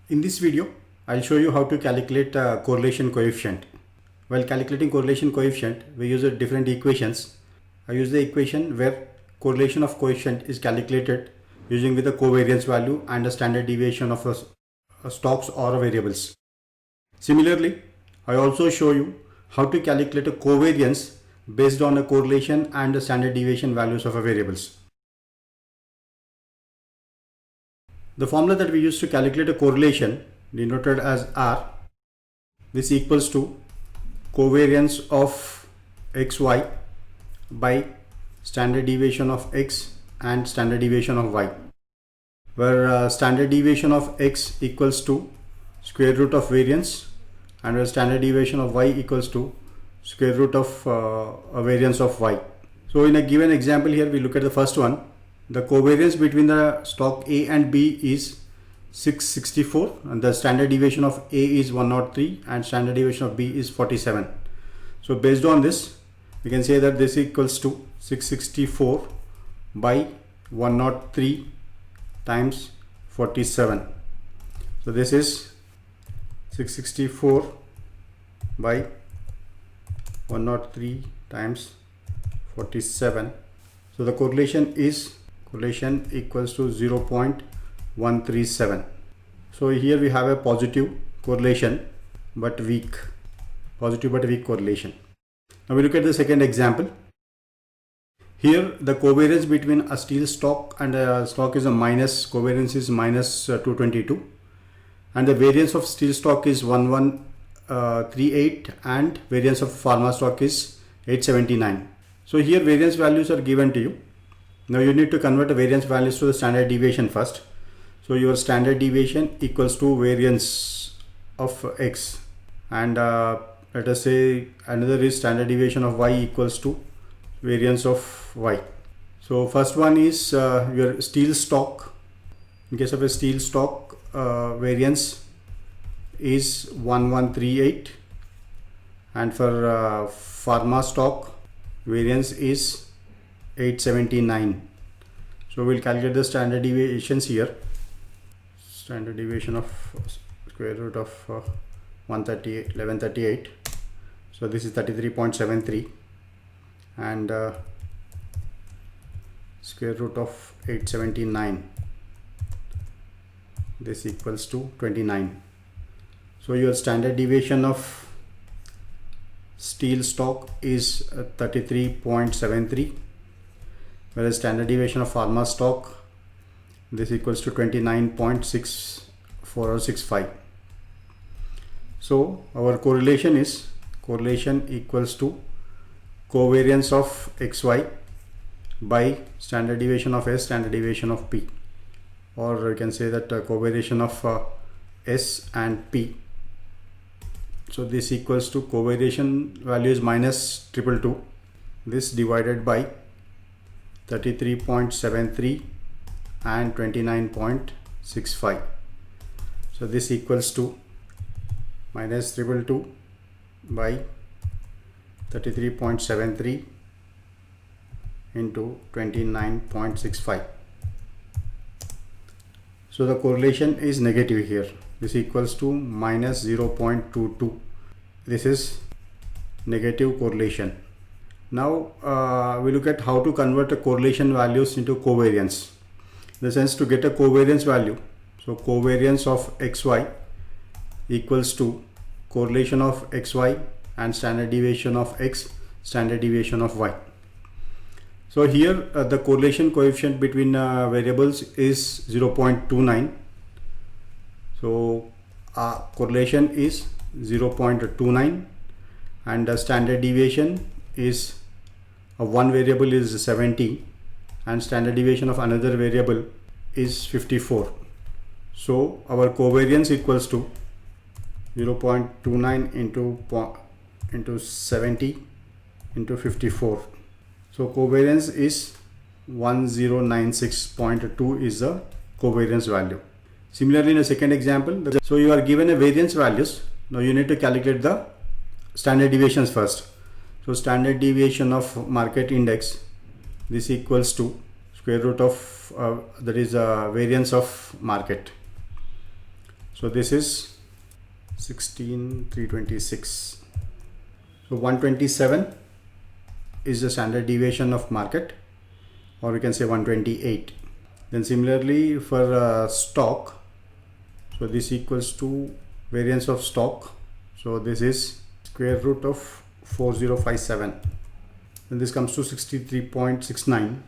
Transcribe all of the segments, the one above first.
In this video, I'll show you how to calculate a correlation coefficient. While calculating correlation coefficient, we use different equations. I use the equation where correlation of coefficient is calculated using with a covariance value and a standard deviation of a stocks or variables. Similarly, I also show you how to calculate a covariance based on a correlation and the standard deviation values of a variables. The formula that we use to calculate a correlation, denoted as R, this equals to covariance of xy by standard deviation of x and standard deviation of y, where standard deviation of x equals to square root of variance and where standard deviation of y equals to square root of a variance of y. So in a given example here, we look at the first one. The covariance between the stock A and B is 664 and the standard deviation of A is 103 and standard deviation of B is 47. So based on this, we can say that this equals to 664 by 103 times 47. So this is 664 by 103 times 47. So the correlation equals to 0.137. So here we have a positive correlation but weak correlation. Now we look at the second example. Here the covariance between a steel stock and a stock is a covariance is minus 222 and the variance of steel stock is 1138 and variance of pharma stock is 879. So here variance values are given to you. Now you need to convert the variance values to the standard deviation first. So your standard deviation equals to variance of x and let us say another is standard deviation of y equals to variance of y. So first one is your steel stock. In case of a steel stock, variance is 1138 and for pharma stock variance is 879. So we'll calculate the standard deviations here. Standard deviation of square root of 1138. So this is 33.73 and square root of 879. This equals to 29. So your standard deviation of steel stock is 33.73, whereas standard deviation of pharma stock, this equals to 29.64 or 65. So our correlation equals to covariance of xy by standard deviation of S, standard deviation of P, or you can say that covariation of S and P. So this equals to covariation value is minus 222, this divided by 33.73 and 29.65. So this equals to minus 222 by 33.73 into 29.65. So the correlation is negative here. This equals to minus 0.22. This is negative correlation. Now we look at how to convert the correlation values into covariance. In the sense, to get a covariance value, so covariance of xy equals to correlation of xy and standard deviation of x, standard deviation of y. So here the correlation coefficient between variables is 0.29. So correlation is 0.29 and the standard deviation is one variable is 70 and standard deviation of another variable is 54. So our covariance equals to 0.29 into 70 into 54. So covariance is 1096.2 is the covariance value. Similarly, in a second example, so you are given a variance values. Now you need to calculate the standard deviations first. So standard deviation of market index, this equals to square root of that is variance of market. So this is 16,326. So 127 is the standard deviation of market, or we can say 128. Then similarly for stock, so this equals to variance of stock. So this is square root of 4057. Then this comes to 63.69.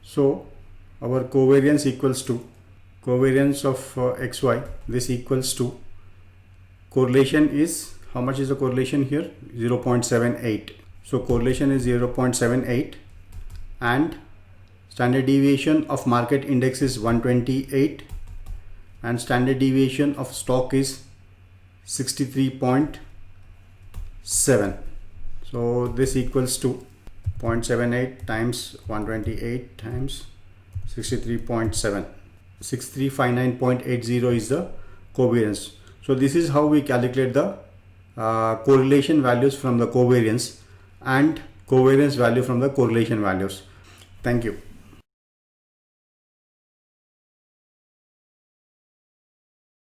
So our covariance equals to covariance of XY. This equals to correlation is, how much is the correlation here? 0.78. So correlation is 0.78 and standard deviation of market index is 128 and standard deviation of stock is 63.7. So this equals to 0.78 times 128 times 63.7. 6359.80 is the covariance. So this is how we calculate the correlation values from the covariance and covariance value from the correlation values. Thank you.